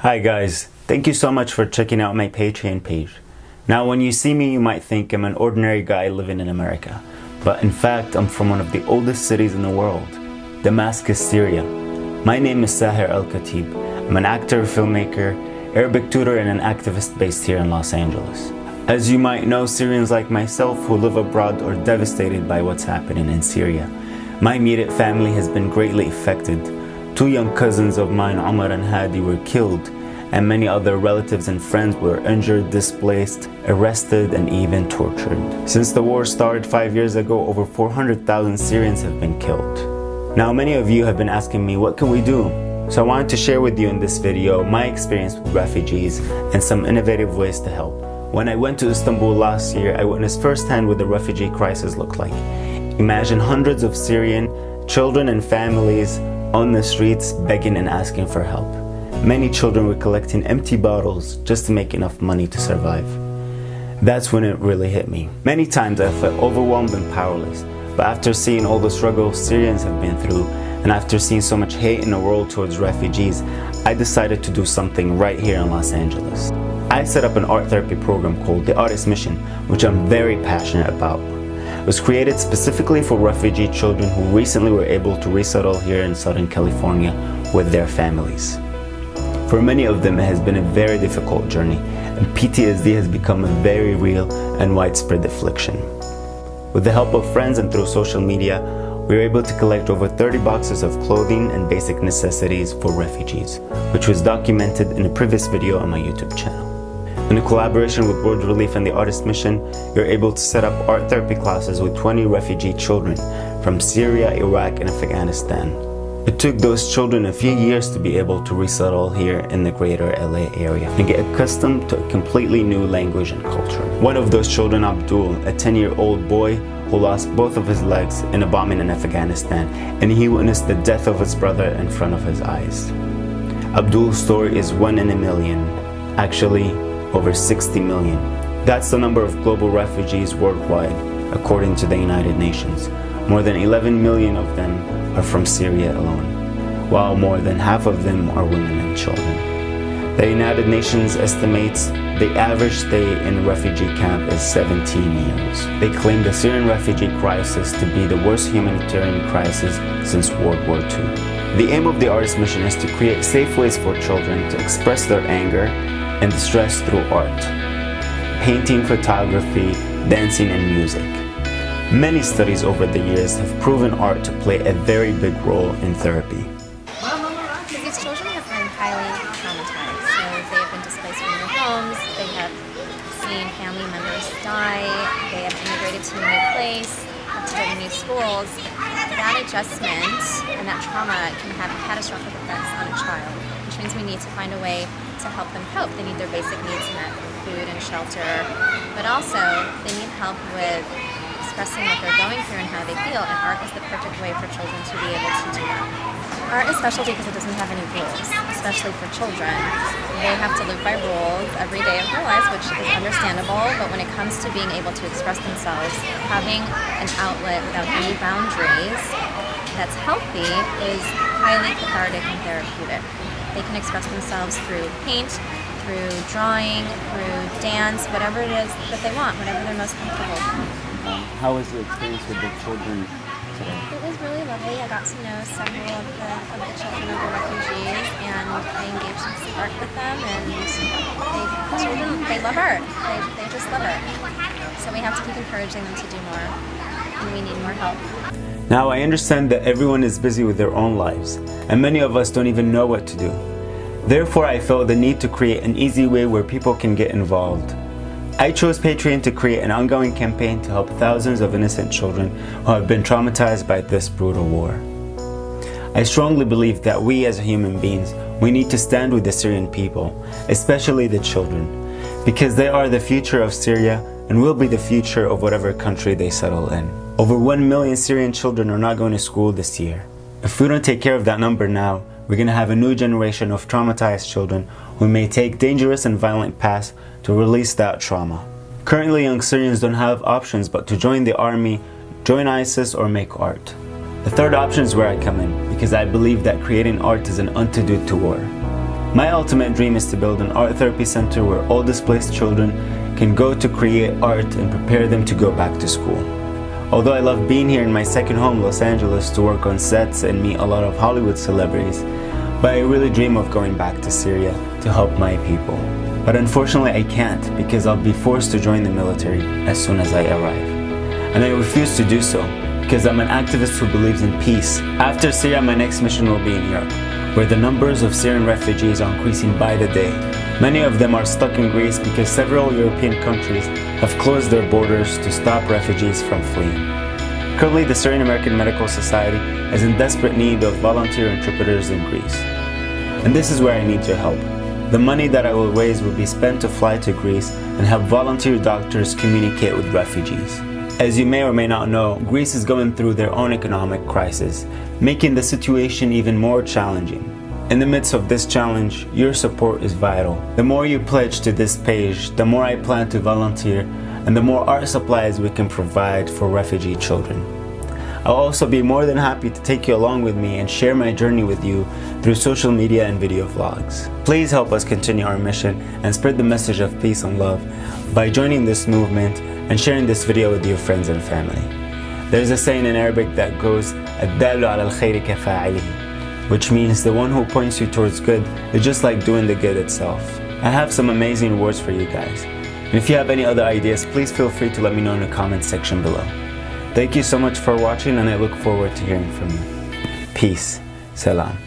Hi guys, thank you so much for checking out my Patreon page. Now when you see me you might think I'm an ordinary guy living in America, but in fact I'm from one of the oldest cities in the world, Damascus, Syria. My name is Sahir Al-Khatib. I'm an actor, filmmaker, Arabic tutor and an activist based here in Los Angeles. As you might know, Syrians like myself who live abroad are devastated by what's happening in Syria. My immediate family has been greatly affected. 2 young cousins of mine, Omar and Hadi, were killed, and many other relatives and friends were injured, displaced, arrested, and even tortured. Since the war started 5 years ago, over 400,000 Syrians have been killed. Now, many of you have been asking me, what can we do? So I wanted to share with you in this video my experience with refugees and some innovative ways to help. When I went to Istanbul last year, I witnessed firsthand what the refugee crisis looked like. Imagine hundreds of Syrian children and families on the streets begging and asking for help. Many children were collecting empty bottles just to make enough money to survive. That's when it really hit me. Many times I felt overwhelmed and powerless, but after seeing all the struggles Syrians have been through, and after seeing so much hate in the world towards refugees, I decided to do something right here in Los Angeles. I set up an art therapy program called the Artist Mission, which I'm very passionate about. It was created specifically for refugee children who recently were able to resettle here in Southern California with their families. For many of them, it has been a very difficult journey, and PTSD has become a very real and widespread affliction. With the help of friends and through social media, we were able to collect over 30 boxes of clothing and basic necessities for refugees, which was documented in a previous video on my YouTube channel. In a collaboration with World Relief and the Artist Mission, you're able to set up art therapy classes with 20 refugee children from Syria, Iraq, and Afghanistan. It took those children a few years to be able to resettle here in the greater LA area and get accustomed to a completely new language and culture. One of those children, Abdul, a 10-year-old boy who lost both of his legs in a bombing in Afghanistan, and he witnessed the death of his brother in front of his eyes. Abdul's story is 1 in a million, actually over 60 million. That's the number of global refugees worldwide, according to the United Nations. More than 11 million of them are from Syria alone, while more than half of them are women and children. The United Nations estimates the average stay in a refugee camp is 17 years. They claim the Syrian refugee crisis to be the worst humanitarian crisis since World War II. The aim of the Artist Mission is to create safe ways for children to express their anger and distress through art, painting, photography, dancing, and music. Many studies over the years have proven art to play a very big role in therapy. These children have been highly traumatized, so they have been displaced from their homes, they have seen family members die, they have immigrated to a new place, have to go to new schools. That adjustment and that trauma can have catastrophic effects on a child, which means we need to find a way to help them cope. They need their basic needs met, food and shelter, but also they need help with expressing what they're going through and how they feel, and art is the perfect way for children to be able to do that. Art is special because it doesn't have any rules, especially for children. They have to live by rules every day of their lives, which is understandable, but when it comes to being able to express themselves, having an outlet without any boundaries that's healthy is highly cathartic and therapeutic. They can express themselves through paint, through drawing, through dance, whatever it is that they want, whatever they're most comfortable with. How was the experience with the children today? It was really lovely. I got to know several of the children of the refugees, and I engaged in some art with them, and they love art. They just love it. So we have to keep encouraging them to do more, and we need more help. Now I understand that everyone is busy with their own lives, and many of us don't even know what to do. Therefore, I felt the need to create an easy way where people can get involved. I chose Patreon to create an ongoing campaign to help thousands of innocent children who have been traumatized by this brutal war. I strongly believe that we as human beings, we need to stand with the Syrian people, especially the children, because they are the future of Syria and will be the future of whatever country they settle in. Over 1 million Syrian children are not going to school this year. If we don't take care of that number now, we're going to have a new generation of traumatized children who may take dangerous and violent paths to release that trauma. Currently, young Syrians don't have options but to join the army, join ISIS, or make art. The third option is where I come in, because I believe that creating art is an antidote to war. My ultimate dream is to build an art therapy center where all displaced children can go to create art and prepare them to go back to school. Although I love being here in my second home, Los Angeles, to work on sets and meet a lot of Hollywood celebrities, but I really dream of going back to Syria to help my people. But unfortunately I can't, because I'll be forced to join the military as soon as I arrive. And I refuse to do so, because I'm an activist who believes in peace. After Syria, my next mission will be in Europe, where the numbers of Syrian refugees are increasing by the day. Many of them are stuck in Greece because several European countries have closed their borders to stop refugees from fleeing. Currently, the Syrian American Medical Society is in desperate need of volunteer interpreters in Greece. And this is where I need your help. The money that I will raise will be spent to fly to Greece and help volunteer doctors communicate with refugees. As you may or may not know, Greece is going through their own economic crisis, making the situation even more challenging. In the midst of this challenge, your support is vital. The more you pledge to this page, the more I plan to volunteer and the more art supplies we can provide for refugee children. I'll also be more than happy to take you along with me and share my journey with you through social media and video vlogs. Please help us continue our mission and spread the message of peace and love by joining this movement and sharing this video with your friends and family. There's a saying in Arabic that goes, الدال على الخير كفاعله, which means the one who points you towards good is just like doing the good itself. I have some amazing words for you guys. And if you have any other ideas, please feel free to let me know in the comment section below. Thank you so much for watching, and I look forward to hearing from you. Peace. Salam.